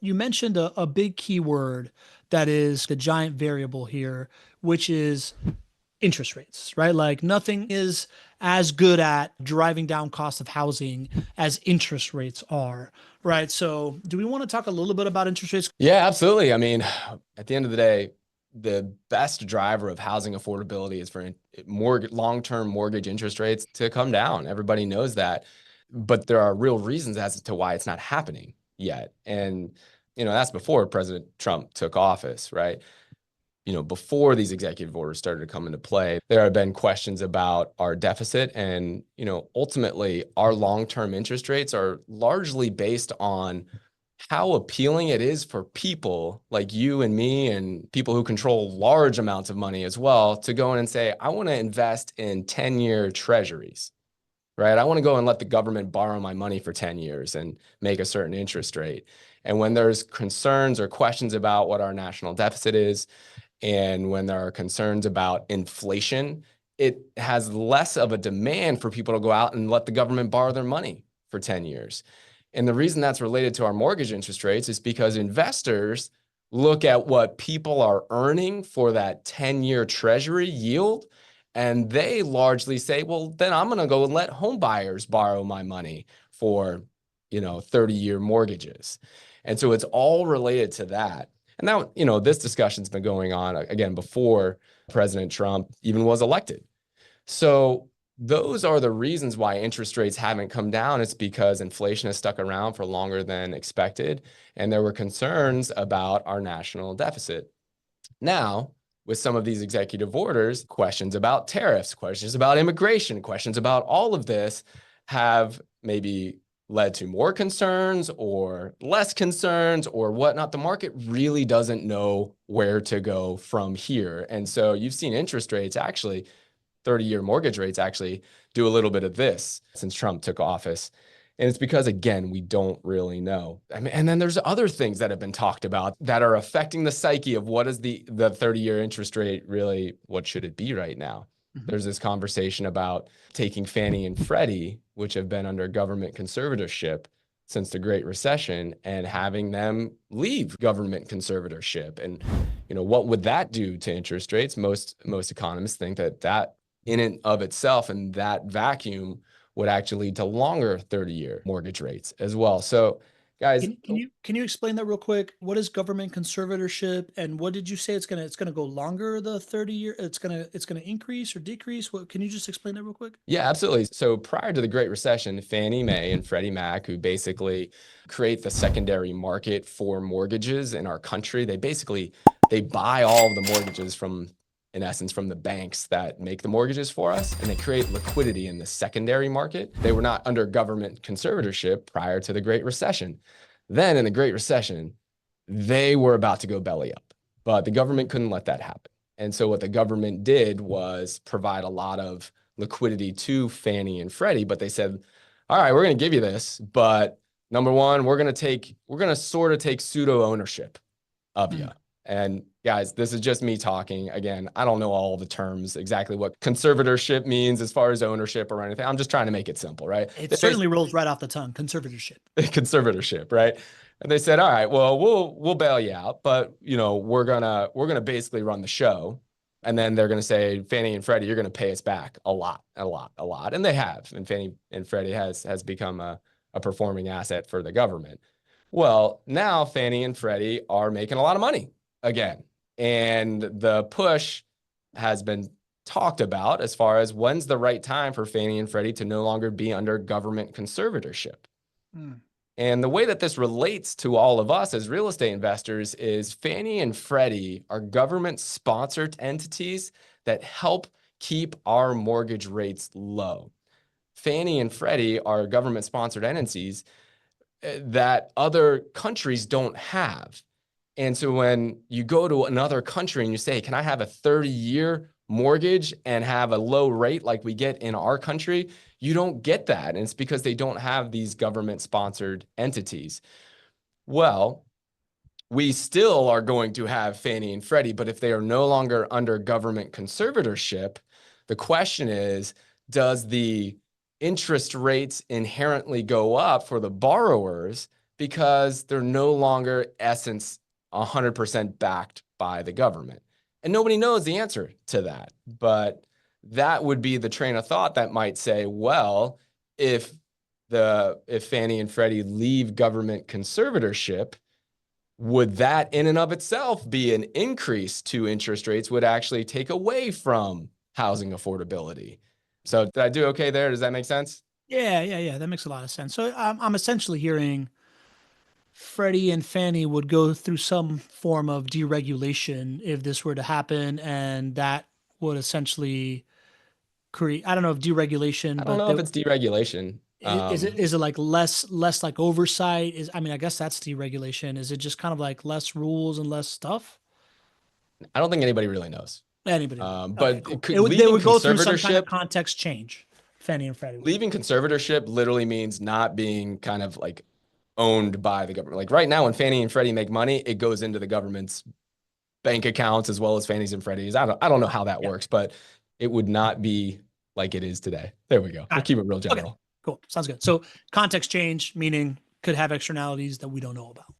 You mentioned a big keyword that is the giant variable here, which is interest rates, right? Like nothing is as good at driving down cost of housing as interest rates are, right? So, do we want to talk a little bit about interest rates? Yeah, absolutely. I mean, at the end of the day, the best driver of housing affordability is for long-term mortgage interest rates to come down. Everybody knows that. But there are real reasons as to why it's not happening yet. And, that's before President Trump took office, right? Before these executive orders started to come into play, there have been questions about our deficit. And, ultimately, our long-term interest rates are largely based on how appealing it is for people like you and me and people who control large amounts of money as well to go in and say, I want to invest in 10-year treasuries, right? I want to go and let the government borrow my money for 10 years and make a certain interest rate. And when there's concerns or questions about what our national deficit is, and when there are concerns about inflation, it has less of a demand for people to go out and let the government borrow their money for 10 years. And the reason that's related to our mortgage interest rates is because investors look at what people are earning for that 10-year treasury yield, and they largely say, well, then I'm going to go and let home buyers borrow my money for, 30-year mortgages. And so it's all related to that. And now, this discussion's been going on again before President Trump even was elected. So those are the reasons why interest rates haven't come down. It's because inflation has stuck around for longer than expected. And there were concerns about our national deficit. Now, with some of these executive orders, questions about tariffs, questions about immigration, questions about all of this have maybe led to more concerns or less concerns or whatnot. The market really doesn't know where to go from here. And so you've seen interest rates actually, 30-year mortgage rates actually do a little bit of this since Trump took office. And it's because, again, we don't really know. I mean, and then there's other things that have been talked about that are affecting the psyche of what is the 30-year interest rate really, what should it be right now? Mhm. There's this conversation about taking Fannie and Freddie, which have been under government conservatorship since the Great Recession, and having them leave government conservatorship. And, what would that do to interest rates? Most economists think that in and of itself and that vacuum would actually lead to longer 30-year mortgage rates as well. So, guys, Can you explain that real quick? What is government conservatorship, and what did you say it's gonna go longer, the 30 year? It's gonna increase or decrease? What can you just explain that real quick? yeah, absolutely. So prior to the Great Recession, Fannie Mae and Freddie Mac, who basically create the secondary market for mortgages in our country, they buy all of the mortgages from, in essence, from the banks that make the mortgages for us, and they create liquidity in the secondary market. They were not under government conservatorship prior to the Great Recession. Then in the Great Recession, they were about to go belly up, but the government couldn't let that happen. And so what the government did was provide a lot of liquidity to Fannie and Freddie, but they said, all right, we're going to give you this, but number one, we're going to sort of take pseudo ownership of you. Mm. And guys, this is just me talking. Again, I don't know all the terms, exactly what conservatorship means as far as ownership or anything. I'm just trying to make it simple, right? It certainly rolls right off the tongue. Conservatorship. Conservatorship, right? And they said, all right, well, we'll bail you out, but we're gonna basically run the show. And then they're gonna say, Fannie and Freddie, you're gonna pay us back a lot, a lot, a lot. And they have. And Fannie and Freddie has become a performing asset for the government. Well, now Fannie and Freddie are making a lot of money again. And the push has been talked about as far as when's the right time for Fannie and Freddie to no longer be under government conservatorship. Mm. And the way that this relates to all of us as real estate investors is Fannie and Freddie are government-sponsored entities that help keep our mortgage rates low. Fannie and Freddie are government-sponsored entities that other countries don't have. And so when you go to another country and you say, can I have a 30-year mortgage and have a low rate like we get in our country? You don't get that. And it's because they don't have these government-sponsored entities. Well, we still are going to have Fannie and Freddie, but if they are no longer under government conservatorship, the question is, does the interest rates inherently go up for the borrowers because they're no longer essence 100% backed by the government. And nobody knows the answer to that. But that would be the train of thought that might say, well, if Fannie and Freddie leave government conservatorship, would that in and of itself be an increase to interest rates, would actually take away from housing affordability? So did I do okay there? Does that make sense? Yeah. That makes a lot of sense. So I'm essentially hearing Freddie and Fannie would go through some form of deregulation if this were to happen, and that would essentially create, I don't know if I deregulation, don't but know if it's deregulation. is it like less like oversight? I mean, I guess that's deregulation. Is it just kind of like less rules and less stuff? I don't think anybody really knows. Anybody knows. Okay, But cool. They leaving would go through some kind of conservatorship, context change. Fannie and Freddie would. leaving conservatorship literally means not being kind of like owned by the government. Like right now, when Fannie and Freddie make money, it goes into the government's bank accounts as well as Fannie's and Freddie's. I don't know how that Yeah. works, but it would not be like it is today. There we go. We'll keep it real Okay, general. cool. Sounds good. So context change, meaning could have externalities that we don't know about.